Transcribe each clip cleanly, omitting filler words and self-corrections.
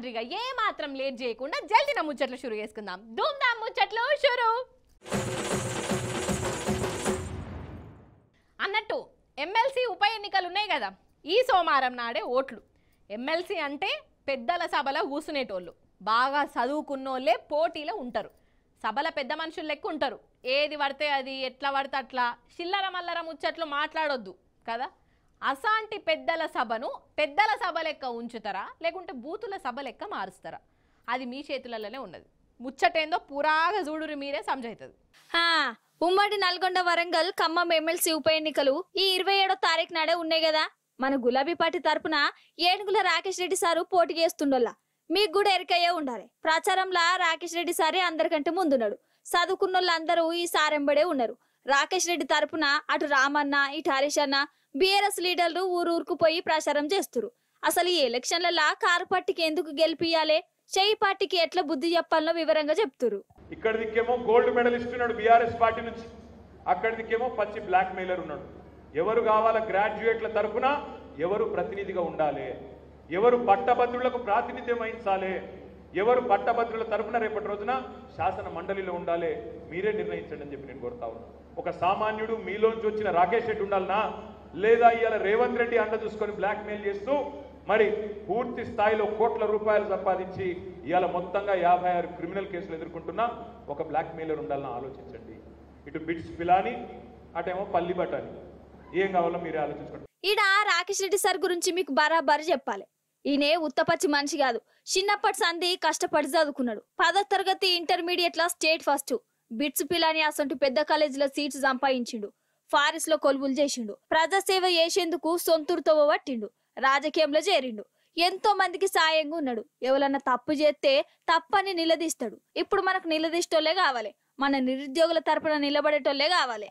రాండ్రిగా ఏ మాత్రం లేట్ చేయకుండా జల్దీ నా ముచ్చట్లు షురు చేసుకుందాం. ధూమ్ ధామ్ ముచ్చట్లు షురు. అన్నట్టు ఎమ్మెల్సీ ఉప ఎన్నికలు ఉన్నాయి కదా, ఈ సోమవారం నాడే ఓట్లు. ఎమ్మెల్సీ అంటే పెద్దల సభలో కూసునేటోళ్ళు, బాగా చదువుకున్నోళ్ళే పోటీలో ఉంటారు. సభల పెద్ద మనుషులు లెక్క ఉంటారు. ఏది పడితే అది, ఎట్లా పడితే అట్లా చిల్లర మల్లర ముచ్చట్లు మాట్లాడొద్దు కదా. అసాంటి పెద్దల సభను పెద్దల సభ లెక్క ఉంచుతారా లేకుంటే బూతుల సభ లెక్క మారుస్తారా, అది మీ చేతులలోనే ఉన్నది. ముచ్చటేందో పురాగా చూడురు, మీరే సమజవుతుంది. ఉమ్మడి నల్గొండ వరంగల్ ఖమ్మం ఎమ్మెల్సీ ఉప ఎన్నికలు ఈ 27వ తారీఖు నాడే ఉన్నాయి కదా. మన గులాబీ పార్టీ తరపున ఏనుగుల రాకేష్ రెడ్డి సారు పోటీ చేస్తుండోళ్ళ మీకు కూడా ఎరికయ్యే ఉండాలి. ప్రచారంలా రాకేష్ రెడ్డి సారే అందరికంటే ముందున్నాడు. చదువుకున్నోళ్ళందరూ ఈ సారెంబడే ఉన్నారు. రాకేష్ రెడ్డి తరపున అటు రామన్న ఇటు హరీష్ అన్న బీఆర్ఎస్ లీడర్లు ఊరూరుకు పోయి ప్రచారం చేస్తున్నారు. అసలు ఈ ఎలక్షన్లలో కారు పార్టీకి ఎందుకు గెలిపియాలే, చెయ్యి పార్టీకి ఎట్లా బుద్ధి చెప్పాలనో వివరంగా చెప్తున్నారు. ఇక్కడ దిక్కేమో గోల్డ్ మెడలిస్ట్ ఉన్నాడు బీఆర్ఎస్ పార్టీ నుంచి, అక్కడ దిక్కేమో పచ్చి బ్లాక్ మెయిలర్ ఉన్నాడు. ఎవరు కావాల గ్రాడ్యుయేట్ల తరఫున ఎవరు ప్రతినిధిగా ఉండాలి, ఎవరు పట్టభద్రులకు ప్రాతినిధ్యం వహించాలి, ఎవరు పట్టభద్రుల తరఫున రేపటి రోజున శాసన మండలిలో ఉండాలి, మీరే నిర్ణయించండి అని చెప్పి నేను కోరుతా ఉన్నాను. ఒక సామాన్యుడు మీలోంచి వచ్చిన రాకేష్ రెడ్డి ఉండాలనా, లేదా ఇవాళ రేవంత్ రెడ్డి అండ చూసుకొని బ్లాక్ మెయిల్ చేస్తూ మరి పూర్తి స్థాయిలో కోట్ల రూపాయలు సంపాదించి ఇవాళ మొత్తంగా 56 క్రిమినల్ కేసులు ఎదుర్కొంటున్న ఒక బ్లాక్ మెయిలర్ ఉండాలని ఆలోచించండి. ఇటు బిట్స్ పిలాని, అటేమో పల్లి బట్టాని, ఏం కావాలో మీరే ఆలోచించుకోండి. ఈడ రాకేష్ రెడ్డి సార్ గురించి మీకు బరాబరి చెప్పాలి. ఈయనే ఉత్తపచ్చి మనిషి కాదు. చిన్నప్పటి సంది కష్టపడి చదువుకున్నాడు. 10వ తరగతి ఇంటర్మీడియట్ లా స్టేట్ ఫస్ట్. బిట్స్ పిలాని అసంటూ పెద్ద కాలేజీలో సీట్స్ సంపాదించిండు. ఫారెస్ట్ లో కొలువులు చేసిండు. ప్రజాసేవ చేసేందుకు సొంతూరుతో పట్టిండు. రాజకీయంలో చేరిండు. ఎంతో మందికి సాయంగా ఉన్నాడు. ఎవరన్నా తప్పు చేస్తే తప్పని నిలదీస్తాడు. ఇప్పుడు మనకు నిలదీష్టోళ్లే కావాలి, మన నిరుద్యోగుల తరపున నిలబడేటోళ్లే కావాలి.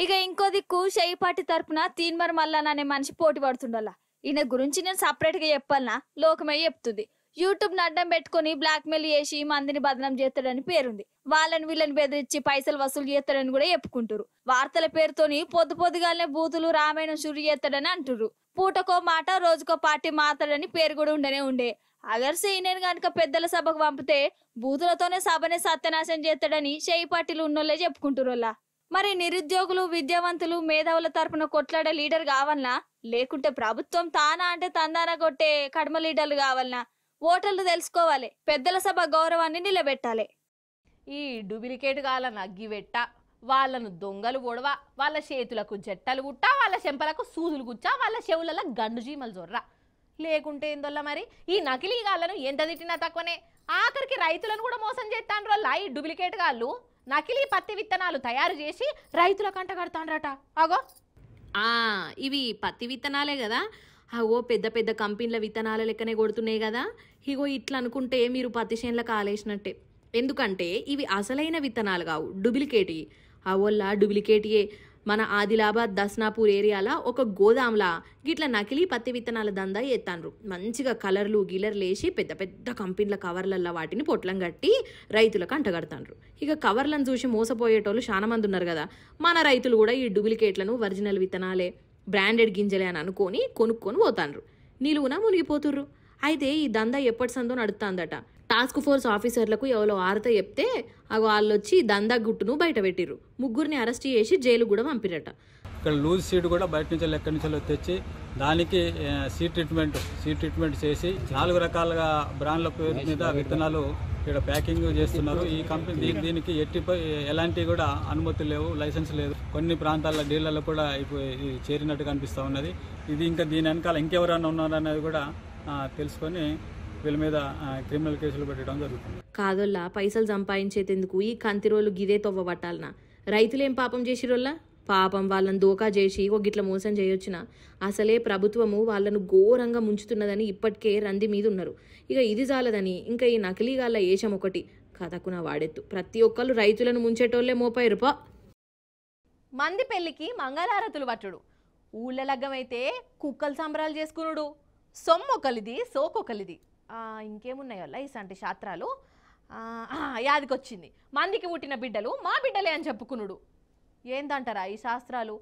ఇక ఇంకో దిక్కు షెయి పార్టీ తరపున తీన్మర్ మల్లన్న అనే మనిషి పోటీ పడుతుండల్లా. ఈయన గురించి నేను సపరేట్ గా చెప్పాలనా, లోకమే చెప్తుంది. యూట్యూబ్ అడ్డం పెట్టుకుని బ్లాక్ మెయిల్ చేసి మందిని బదనం చేస్తాడని పేరుంది. వాళ్ళని వీళ్ళని బెదిరించి పైసలు వసూలు చేస్తాడని కూడా చెప్పుకుంటారు. వార్తల పేరుతోని పొద్దుగాలనే బూతులు రామాయణం షురు చేస్తాడని అంటుర్రు. పూటకో మాట రోజుకో పార్టీ మాట్లాడని పేరు కూడా ఉండే. అగర్ సీనియర్ గనుక పెద్దల సభకు పంపితే బూతులతోనే సభనే సత్యనాశం చేస్తాడని షెయి పార్టీలు ఉన్నోళ్లే చెప్పుకుంటురోల్లా. మరి నిరుద్యోగులు విద్యావంతులు మేధావుల తరపున కొట్లాడే లీడర్ కావాలనా, లేకుంటే ప్రభుత్వం తానా అంటే తందానా కొట్టే కడమ లీడర్లు కావాలనా? ఓటర్లు తెలుసుకోవాలి. పెద్దల సభ గౌరవాన్ని నిలబెట్టాలి. ఈ డూప్లికేట్ గాలను అగ్గి పెట్ట, వాళ్ళను దొంగలు పొడవ, వాళ్ళ చేతులకు జట్టలు గుట్ట, వాళ్ళ చెంపలకు సూదులు గుచ్చా, వాళ్ళ చెవులలో గండు జీమలు జొర్ర. లేకుంటే ఏందోళ్ళ మరి ఈ నకిలీ గాళ్ళను ఎంత తిట్టినా తక్కువనే. ఆఖరికి రైతులను కూడా మోసం చేస్తాను రోళ్ళ ఈ డూప్లికేట్ గాళ్ళు. నకిలీ పత్తి విత్తనాలు తయారు చేసి రైతుల కంట కడతాండ్రట. అగో ఇవి పత్తి విత్తనాలే కదా, అగో పెద్ద పెద్ద కంపెనీల విత్తనాల లెక్కనే కొడుతున్నాయి కదా. ఇగో ఇట్లా అనుకుంటే మీరు పత్తి చేనులకు ఆలేసినట్టే. ఎందుకంటే ఇవి అసలైన విత్తనాలు కావు, డూప్లికేట్. అవోళ్ళ డూప్లికేటియే. మన ఆదిలాబాద్ దస్నాపూర్ ఏరియాలో ఒక గోదాంలా గిట్ల నకిలీ పత్తి విత్తనాల దందా ఎత్తాన్రు. మంచిగా కలర్లు గిలర్లు వేసి పెద్ద పెద్ద కంపెనీల కవర్లల్లో వాటిని పొట్లం కట్టి రైతులకు అంటగడతాండ్రు. ఇక కవర్లను చూసి మోసపోయేటోళ్ళు చాలా మంది ఉన్నారు కదా. మన రైతులు కూడా ఈ డూప్లికేట్లను ఒరిజినల్ విత్తనాలే, బ్రాండెడ్ గింజలే అని అనుకొని కొనుక్కొని పోతాండ్రు. నిలువున మునిగిపోతుర్రు. అయితే ఈ దందా ఎప్పటి సందో నడుస్తుందట. టాస్క్ ఫోర్స్ ఆఫీసర్లకు ఎవరో ఆరత చెప్తే వాళ్ళు వచ్చి దందా గుట్టును బయట పెట్టిర్రు. 3గురిని అరెస్ట్ చేసి జైలు కూడా పంపిరట. ఇక్కడ లూజ్ సీడ్ కూడా బయట నుంచి ఎక్కడి నుంచో తెచ్చి దానికి సీడ్ ట్రీట్మెంట్ చేసి 4 రకాలుగా బ్రాండ్ల పేరు మీద విత్తనాలు ఇక్కడ ప్యాకింగ్ చేస్తున్నారు. ఈ కంపెనీ దీనికి ఎలాంటి కూడా అనుమతులు లేవు, లైసెన్స్ లేదు. కొన్ని ప్రాంతాల డీలర్లు కూడా చేరినట్టు కనిపిస్తూ ఉన్నది. ఇది ఇంకా దీని వెనకాల ఇంకెవరైనా ఉన్నారనేది కూడా తెలుసుకొని వీళ్ళ మీద క్రిమినల్ కేసులు పెట్టడం జరుగుతుంది. కాదోళ్ళ పైసలు సంపాదించేందుకు ఈ కంతిరోళ్ళు గిదే తొవ్వ పట్టాలనా? రైతులేం పాపం చేసిరోళ్ళ? పాపం వాళ్ళని దోకా చేసి గిట్ల మోసం చేయొచ్చునా? అసలే ప్రభుత్వము వాళ్ళను ఘోరంగా ముంచుతున్నదని ఇప్పటికే రంది మీద ఉన్నారు. ఇక ఇది చాలదని ఇంకా ఈ నకిలీగాళ్ళ ఏషం ఒకటి కథకున వాడెత్తు. ప్రతి ఒక్కళ్ళు రైతులను ముంచేటోళ్లే మోపాయిరుపా. మంది పెళ్లికి మంగళారతులు పట్టుడు, ఊళ్ళ లగ్గమైతే కుక్కలు సంబరాలు చేసుకునుడు. సొమ్మొకలిది సోకొకలిది. ఇంకేమున్నాయో ఇసంటి శాస్త్రాలు. యాదికొచ్చింది, మందికి పుట్టిన బిడ్డలు మా బిడ్డలే అని చెప్పుకునుడు. ఏందంటారా ఈ శాస్త్రాలు?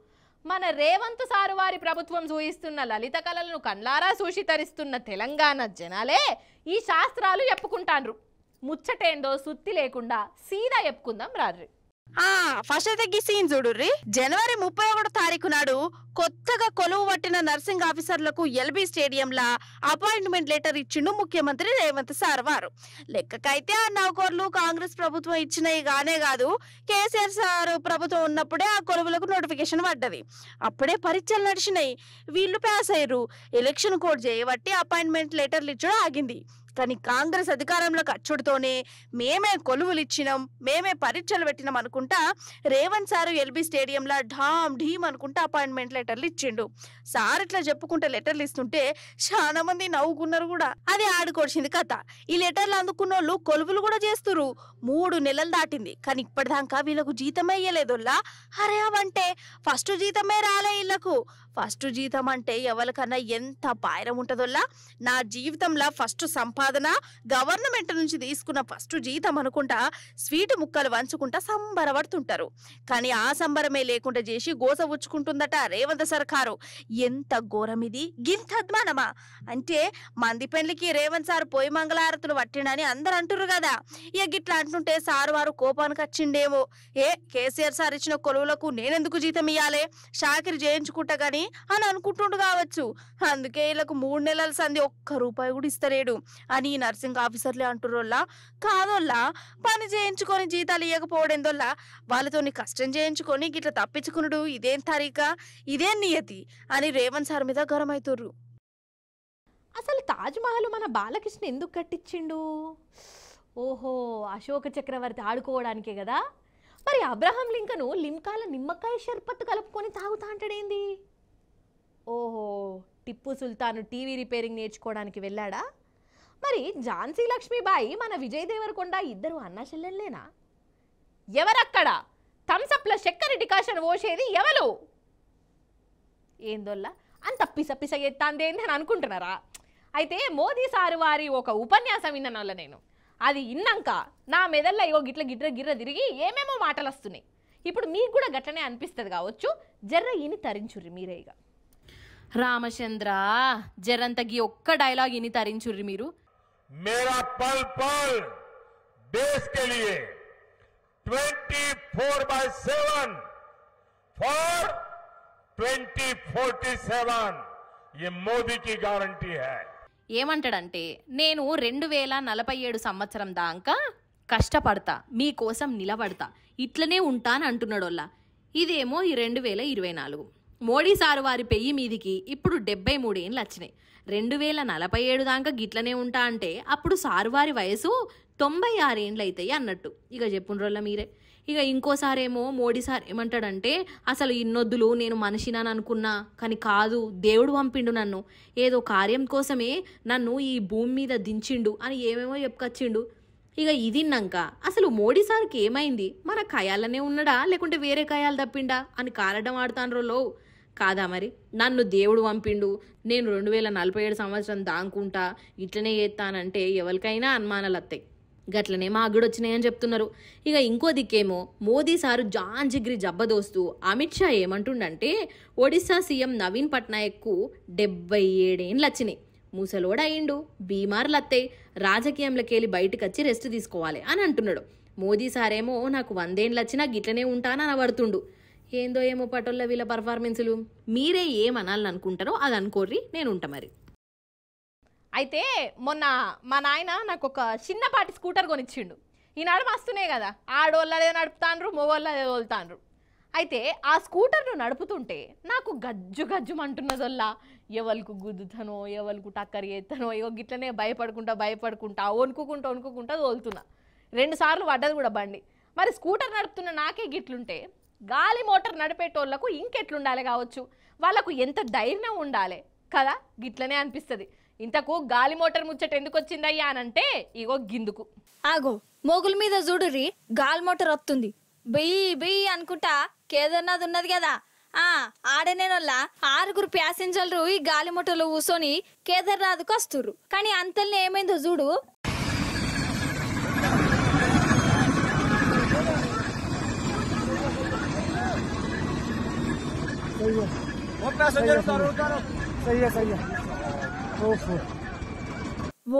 మన రేవంత్ సారు వారి ప్రభుత్వం చూయిస్తున్న లలిత కళలను కండ్లారా చూసి తరిస్తున్న తెలంగాణ జనాలే ఈ శాస్త్రాలు చెప్పుకుంటాండ్రు. ముచ్చటేందో సుత్తి లేకుండా సీదా చెప్పుకుందాం రాడ్రి. ఫస్ట్ అయితే గీ సీన్ చూడుర్రి. జనవరి 31 తారీఖు నాడు కొత్తగా కొలువు పట్టిన నర్సింగ్ ఆఫీసర్లకు ఎల్బీ స్టేడియంలా అపాయింట్మెంట్ లెటర్ ఇచ్చిండు ముఖ్యమంత్రి రేవంత్ సార్ వారు. లెక్కకైతే ఆ నౌకర్లు కాంగ్రెస్ ప్రభుత్వం ఇచ్చినవి గానే కాదు, కేసీఆర్ సార్ ప్రభుత్వం ఉన్నప్పుడే ఆ కొలువులకు నోటిఫికేషన్ పడ్డది. అప్పుడే పరీక్షలు నడిచినాయి, వీళ్ళు పాస్ అయ్యారు. ఎలక్షన్ కోడ్ చేయబట్టి అపాయింట్మెంట్ లెటర్లు ఇచ్చడం ఆగింది. కానీ కాంగ్రెస్ అధికారంలోకి అచ్చుడుతోనే మేమే కొలువులు ఇచ్చినాం, మేమే పరీక్షలు పెట్టినాం అనుకుంటా రేవంత్ సారు ఎల్బీ స్టేడియంలో ఢామ్ ఢీమ్ అనుకుంటా అపాయింట్మెంట్ లెటర్లు ఇచ్చిండు. సార్ ఇట్లా చెప్పుకుంటే లెటర్లు ఇస్తుంటే చాలా మంది నవ్వుకున్నారు కూడా. అది ఆడుకొచ్చింది కథ. ఈ లెటర్లు అందుకున్న వాళ్ళు కొలువులు కూడా చేస్తురు. 3 నెలలు దాటింది, కానీ ఇప్పటిదాకా వీళ్ళకు జీతమే ఇయ్యలేదోల్లా. అరే అవంటే ఫస్ట్ జీతమే రాలే వీళ్ళకు. ఫస్ట్ జీతం అంటే ఎవరికన్నా ఎంత పాయరం ఉంటుందోల్లా. నా జీవితంలో ఫస్ట్ సంపాదన గవర్నమెంట్ నుంచి తీసుకున్న ఫస్ట్ జీతం అనుకుంటా స్వీట్ ముక్కలు వంచుకుంటా సంబరపడుతుంటారు. కానీ ఆ సంబరమే లేకుండా చేసి గోస ఉచ్చుకుంటుందట రేవంత్ సర్కారు. ఎంత ఘోరం ఇది! గింత అద్మానమా అంటే మంది పెళ్లికి రేవంత్ సార్ పోయి మంగళారతులు పట్టిండని అందరు అంటున్నారు కదా. ఇక గిట్లా అంటుంటే సారు వారు కోపానికి వచ్చిండేమో. కేసీఆర్ సార్ ఇచ్చిన కొలువులకు నేనెందుకు జీతం ఇయ్యాలే, షాకిరి చేయించుకుంటా గాని అని అనుకుంటుండు కావచ్చు. అందుకే వీళ్ళకు 3 నెలల సంది ₹1 కూడా ఇస్తలేడు అని నర్సింగ్ ఆఫీసర్లే అంటురోల్లా. కాదోల్లా, పని చేయించుకొని జీతాలు ఇవ్వకపోవడేందోల్లా. వాళ్ళతో కష్టం చేయించుకొని గిట్లా తప్పించుకున్నాడు ఇదేం తరీకా, ఇదేం నియతి అని రేవంత్ సార్ మీద గరమవుతుర్రు. అసలు తాజ్మహల్ మన బాలకృష్ణ ఎందుకు కట్టించిండు? ఓహో, అశోక చక్రవర్తి ఆడుకోవడానికే కదా. మరి అబ్రహం లింకను లిమ్కాల నిమ్మకాయ షర్బత్ కలుపుకొని తాగుతా అంటాడేంది? ఓహో, టిప్పు సుల్తాను టీవీ రిపేరింగ్ నేర్చుకోవడానికి వెళ్ళాడా? మరి ఝాన్సీ లక్ష్మీబాయి మన విజయ్ దేవరకొండ ఇద్దరు అన్న చెల్లెళ్ళేనా? ఎవరక్కడ థమ్సప్ల చక్కెర డికాషన్ పోసేది ఎవరు? ఏందోల్లా అంత పిస ఎత్తాందేంది అని అనుకుంటున్నారా? అయితే మోదీ సారు వారి ఒక ఉపన్యాసం విన్నానోళ్ళ నేను. అది ఇన్నాక నా మెదల్లో ఇగో గిర్ర తిరిగి ఏమేమో మాటలు వస్తున్నాయి. ఇప్పుడు మీకు కూడా గట్లనే అనిపిస్తుంది కావచ్చు. జర్ర ఇని తరించుర్రి మీరే. ఇక రామచంద్ర జరంతగి ఒక్క డైలాగ్ ఇని తరించుర్రి మీరు. मेरा पल पल देश के लिए 24/7 फॉर 2047 ये मोदी की गारंटी है. ఏమంటాడంటే నేను 2047 సంవత్సరం దాకా కష్టపడతా, మీకోసం నిలబడతా, ఇట్లనే ఉంటాను అంటున్నాడోల్లా. ఇదేమో ఈ 2024. మోడీ సారు వారి పెయ్యి మీదికి ఇప్పుడు 73 ఏళ్ళు వచ్చినాయి. 2047 దాకా గిట్లనే ఉంటా అంటే అప్పుడు సారువారి వయసు 96 ఏండ్లు అవుతాయి అన్నట్టు. ఇక చెప్పుండ్రోళ్ళ మీరే. ఇక ఇంకోసారేమో మోడీ సార్ ఏమంటాడంటే అసలు ఇన్నొద్దులు నేను మనిషినని అనుకున్నా, కానీ కాదు దేవుడు పంపిండు నన్ను, ఏదో కార్యం కోసమే నన్ను ఈ భూమి మీద దించిండు అని ఏమేమో చెప్పుకొచ్చిండు. ఇక ఇదిన్నాక అసలు మోడీ సార్కి ఏమైంది, మన కయాలనే ఉన్నాడా లేకుంటే వేరే కయాలు తప్పిండా అని కారడం ఆడుతాన్రోలో కాదా? మరి నన్ను దేవుడు పంపిండు, నేను 2047 సంవత్సరం దాంకుంటా ఇట్లనే చేస్తానంటే ఎవరికైనా అనుమానాలు వస్తాయి. గట్లనే మా అగ్గుడు వచ్చినాయని చెప్తున్నారు. ఇక ఇంకో దిక్కేమో మోదీ సారు జాన్ జిగ్రి జబ్బదోస్తూ అమిత్ షా ఏమంటుండంటే ఒడిశా సీఎం నవీన్ పట్నాయక్కు 77 ఏండ్లు వచ్చినాయి, ముసలోడు అయిండు, బీమార్లు అత్తాయి, రాజకీయంలోకెళ్ళి బయటకు వచ్చి రెస్ట్ తీసుకోవాలి అని అంటున్నాడు. మోదీ సారేమో నాకు 100 ఏండ్లు వచ్చినా గిట్లనే ఉంటానని పడుతుండు. ఏందో ఏమో పటోళ్ళ వీళ్ళ పర్ఫార్మెన్సులు. మీరే ఏమనాలని అనుకుంటారో అది అనుకోర్రి, నేను ఉంటా మరి. అయితే మొన్న మా నాయన నాకు ఒక చిన్నపాటి స్కూటర్ కొనిచ్చిండు. ఈనాడు మస్తున్నాయి కదా, ఆడోళ్ళదే నడుపుతాండ్రు, మగోళ్ళదే తోలుతాండ్రు. అయితే ఆ స్కూటర్ను నడుపుతుంటే నాకు గజ్జుమంటున్నదల్లా, ఎవరికి గుద్దుతానో ఎవరికి టక్కరి ఎత్తానో ఇగో గిట్లనే భయపడుకుంటా వణుకుంటా తోలుతున్నా. 2 సార్లు పడ్డది కూడా బండి. మరి స్కూటర్ నడుపుతున్న నాకే గిట్లుంటే గాలి మోటార్ నడిపేటోళ్లకు ఇంకెట్లుండాలి కావచ్చు, వాళ్ళకు ఎంత ధైర్యం ఉండాలి కదా, గిట్లనే అనిపిస్తుంది. ఇంతకు గాలి మోటార్ ముచ్చట ఎందుకు వచ్చిందయ్యా అనంటే ఇగో గిందుకు. ఆగో, మోగుల మీద చూడుర్రి గాలి మోటార్ వస్తుంది, బెయ్యి అనుకుంటా కేదార్నాథ్ ఉన్నది కదా, ఆడనేనోళ్ళ 6 ప్యాసింజర్లు ఈ గాలి మోటార్లో కూర్చొని కేదార్నాథ్కి వస్తుర్రు. కానీ అంతల్ని ఏమైందో చూడు.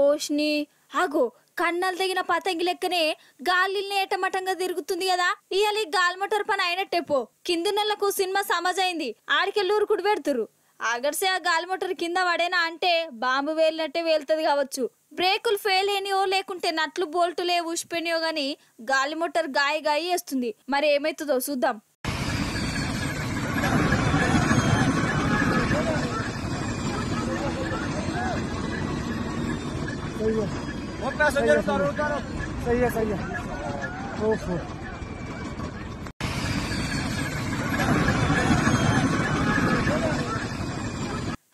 ఓష్ని ఆగో కన్నాలు తగిన పతంగి లెక్కనే గాలిని ఏటమటంగా తిరుగుతుంది కదా ఇవాళ గాలి మోటార్ పని అయినట్టే పో కింది నెలకు సినిమా సమజైంది ఆడికెళ్ళూరు కుడి పెడుతురు ఆగర్సే ఆ గాలి మోటార్ కింద పడేనా అంటే బాంబు వేలినట్టే వేలుతుంది కావచ్చు బ్రేకులు ఫెయిల్ అయినాయో లేకుంటే నట్లు బోల్టులే ఊసిపోయినాయో గాని గాలి మోటార్ గాయ గాయి వేస్తుంది మరి ఏమైతుందో చూద్దాం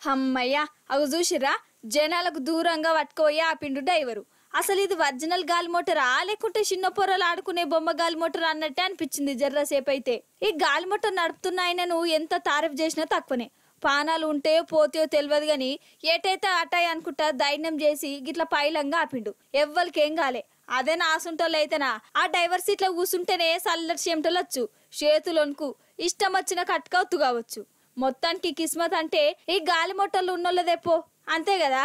అమ్మయ్యా అవి చూసిరా జనాలకు దూరంగా పట్టుకోయా ఆ పిండు డ్రైవరు అసలు ఇది ఒరిజినల్ గాలి మోటారా లేకుంటే చిన్న పొరలు ఆడుకునే బొమ్మ గాలి మోటార్ అన్నట్టే అనిపించింది జర్రసేపు అయితే ఈ గాలి మోటార్ నడుపుతున్న ఆయనను ఎంత తారీఫ్ చేసినా తక్కువనే పానాలు ఉంటే పోతే తెలియదు గాని ఏటైతే అటాయి అనుకుంటా ధైర్యం చేసి గిట్ల పైలంగా ఆపిండు ఎవ్వరికేం కాలే అదే నా ఆసుంటోళ్ళు అయితేనా ఆ డ్రైవర్ సీట్లో కూర్చుంటేనే చల్లటి చెమటలొచ్చు చేతులోనుకు ఇష్టం వచ్చిన కట్టుకవుతు కావచ్చు మొత్తానికి కిస్మత్ అంటే ఈ గాలి మోటార్లు ఉన్నోళ్ళదేపో అంతే కదా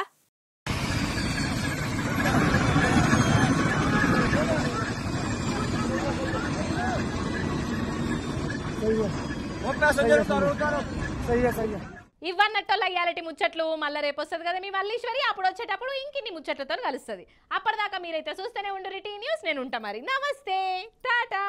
ఇవన్నట్టోళ్ళ ఇయాలటి ముచ్చట్లు మళ్ళీ రేపు వస్తుంది కదా మీ మల్లీశ్వరి అప్పుడు వచ్చేటప్పుడు ఇంకిన్ని ముచ్చట్లతో కలుస్తుంది అప్పటిదాకా మీరైతే చూస్తూనే ఉండు టీ న్యూస్ నేను ఉంటా మరి నమస్తే టాటా